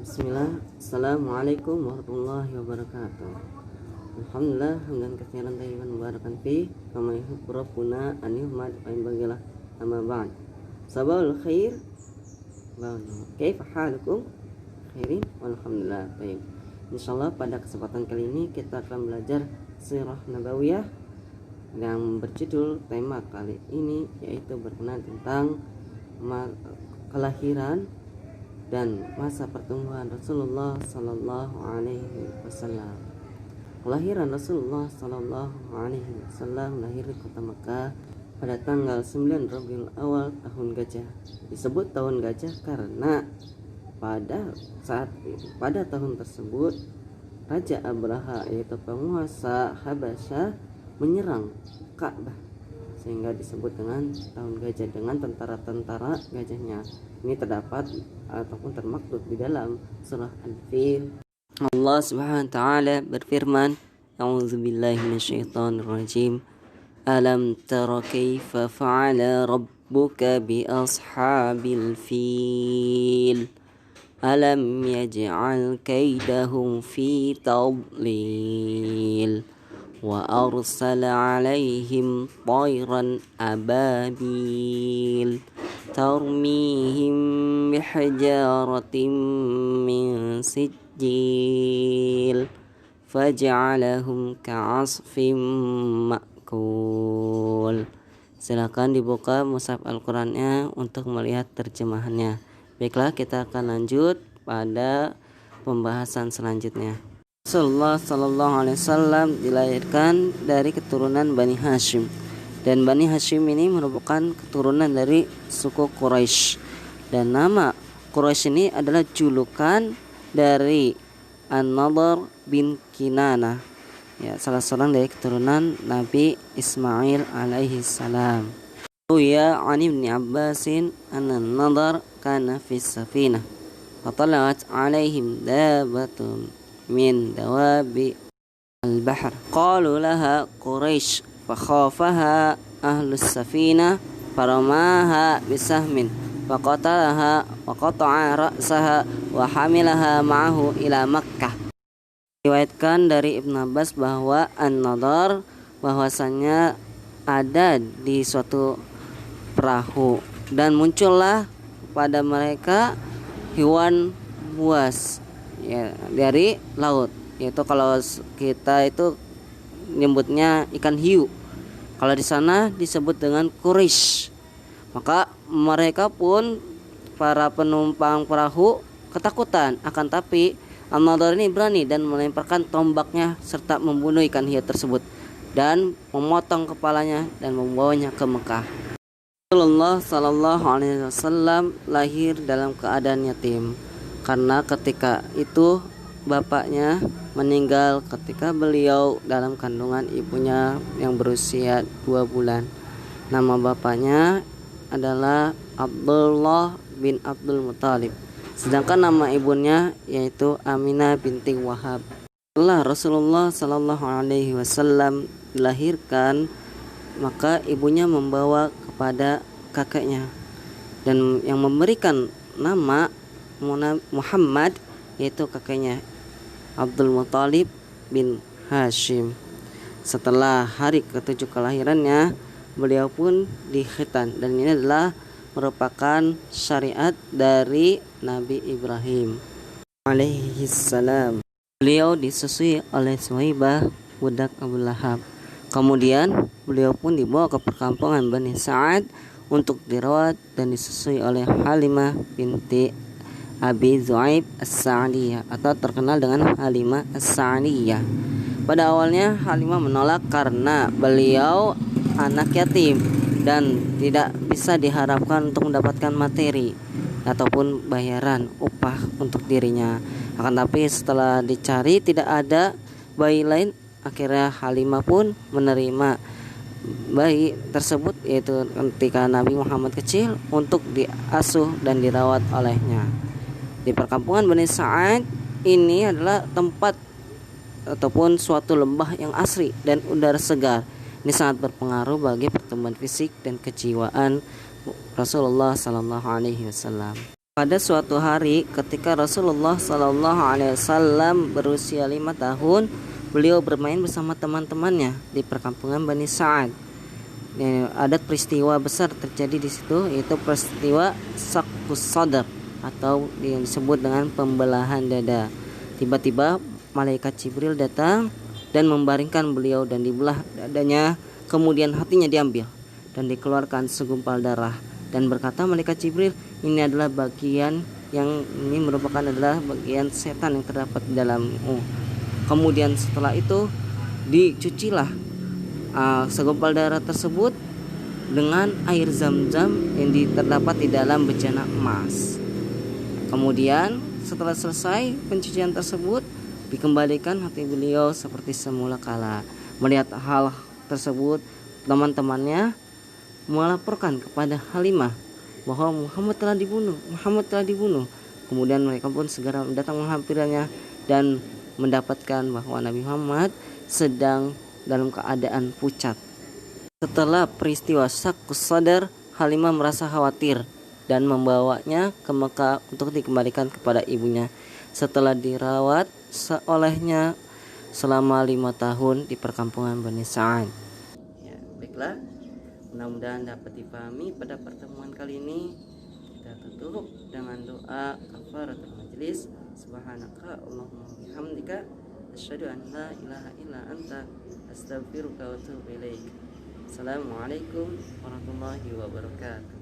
Bismillah. Assalamualaikum warahmatullahi wabarakatuh. Alhamdulillah hamdan katsiran tayyiban mubarakan fi kama yuhibbu rabbuna an yuhmad wa yanbaghi amma ba'd. Sabahul khair. Kaifa halukum? Khairin walhamdulillah. Baik. Insyaallah pada kesempatan kali ini kita akan belajar sirah nabawiyah yang berjudul tema kali ini yaitu berkenaan tentang kelahiran dan masa pertumbuhan Rasulullah Sallallahu Alaihi Wasallam. Kelahiran Rasulullah Sallallahu Alaihi Wasallam lahir di kota Mekah pada tanggal 9 Rabiul Awal tahun gajah. Disebut tahun gajah karena pada tahun tersebut Raja Abraha yaitu penguasa Habasyah menyerang Ka'bah sehingga disebut dengan tahun gajah dengan tentara-tentara gajahnya. Ini terdapat ataupun termaktub di dalam surah Al-Fil. Allah Subhanahu wa taala berfirman, A'udzubillahi minasyaitonirrajim. Alam tara kaifa fa'ala rabbuka bi ashabil fil? Alam yaj'al kaidahum fi tadlil? وأرسل عليهم طيرا أبابيل ترميهم بحجارة من سجيل فجعلهم كعصف مأكول. Silakan dibuka mushaf Al-Qur'annya untuk melihat terjemahannya. Baiklah, kita akan lanjut pada pembahasan selanjutnya. Rasulullah Sallallahu Alaihi Wasallam dilahirkan dari keturunan Bani Hashim, dan Bani Hashim ini merupakan keturunan dari suku Quraisy, dan nama Quraisy ini adalah julukan dari An-Nadhr bin Kinanah, ya, salah seorang dari keturunan Nabi Ismail alaihi salam. Ya, an Ibn Abbasin anna An-Nadhr kana fi safinah fatala'at alaihim dabatun من دواب البحر قالوا لها قريش فخافها أهل السفينة فرماها بسهم فقتلها وقطع رأسها وحملها معه إلى مكة. Diriwayatkan dari Ibn Abbas bahwa An-Nadhr bahwasannya ada di suatu perahu dan muncullah pada mereka hewan buas, ya, dari laut, yaitu kalau kita itu nyebutnya ikan hiu, kalau di sana disebut dengan Quraisy. Maka mereka pun para penumpang perahu ketakutan, akan tapi An-Nadhr ini berani dan melemparkan tombaknya serta membunuh ikan hiu tersebut dan memotong kepalanya dan membawanya ke Mekah. Rasulullah Sallallahu Alaihi Wasallam lahir dalam keadaan yatim karena ketika itu bapaknya meninggal ketika beliau dalam kandungan ibunya yang berusia 2 bulan. Nama bapaknya adalah Abdullah bin Abdul Muthalib, sedangkan nama ibunya yaitu Aminah binti Wahab. Setelah Rasulullah Sallallahu Alaihi Wasallam dilahirkan, maka ibunya membawa kepada kakeknya dan yang memberikan nama Muhammad yaitu kakeknya Abdul Muthalib bin Hashim. Setelah hari ke-7 kelahirannya, beliau pun dikhitan, dan ini adalah merupakan syariat dari Nabi Ibrahim alaihi salam. Beliau disusui oleh Suhaibah budak Abu Lahab. Kemudian beliau pun dibawa ke perkampungan Bani Sa'ad untuk dirawat dan disusui oleh Halimah binti Abi Zu'aib As-Sa'diyah atau terkenal dengan Halimah As-Sa'diyah. Pada awalnya Halimah menolak karena beliau anak yatim dan tidak bisa diharapkan untuk mendapatkan materi ataupun bayaran upah untuk dirinya. Akan tapi setelah dicari tidak ada bayi lain, akhirnya Halimah pun menerima bayi tersebut, yaitu ketika Nabi Muhammad kecil, untuk diasuh dan dirawat olehnya. Di perkampungan Bani Sa'ad ini adalah tempat ataupun suatu lembah yang asri dan udara segar. Ini sangat berpengaruh bagi pertumbuhan fisik dan kejiwaan Rasulullah Sallallahu Alaihi Wasallam. Pada suatu hari ketika Rasulullah Shallallahu Alaihi Wasallam berusia 5 tahun, beliau bermain bersama teman-temannya di perkampungan Bani Sa'ad. Ada peristiwa besar terjadi di situ, yaitu peristiwa Saqus Sadr atau yang disebut dengan pembelahan dada. Tiba-tiba malaikat Jibril datang dan membaringkan beliau dan dibelah dadanya, kemudian hatinya diambil dan dikeluarkan segumpal darah. Dan berkata malaikat Jibril, ini adalah bagian yang ini merupakan adalah bagian setan yang terdapat di dalammu. Kemudian setelah itu dicucilah segumpal darah tersebut dengan air zam-zam yang terdapat di dalam bejana emas. Kemudian setelah selesai pencucian tersebut, dikembalikan hati beliau seperti semula kala. Melihat hal tersebut, teman-temannya melaporkan kepada Halimah bahwa Muhammad telah dibunuh. Kemudian mereka pun segera datang menghampirinya dan mendapatkan bahwa Nabi Muhammad sedang dalam keadaan pucat. Setelah peristiwa Saqus Sadr, Halimah merasa khawatir dan membawanya ke Mekah untuk dikembalikan kepada ibunya. Setelah dirawat olehnya selama 5 tahun di perkampungan Bani Sa'ad. Ya, baiklah. Mudah-mudahan dapat dipahami pada pertemuan kali ini. Kita tutup dengan doa kafaratul majlis. Subhanaka Allahumma bihamdika asyhadu an la ilaha illa anta astaghfiruka wa atubu ilaik. Assalamualaikum warahmatullahi wabarakatuh.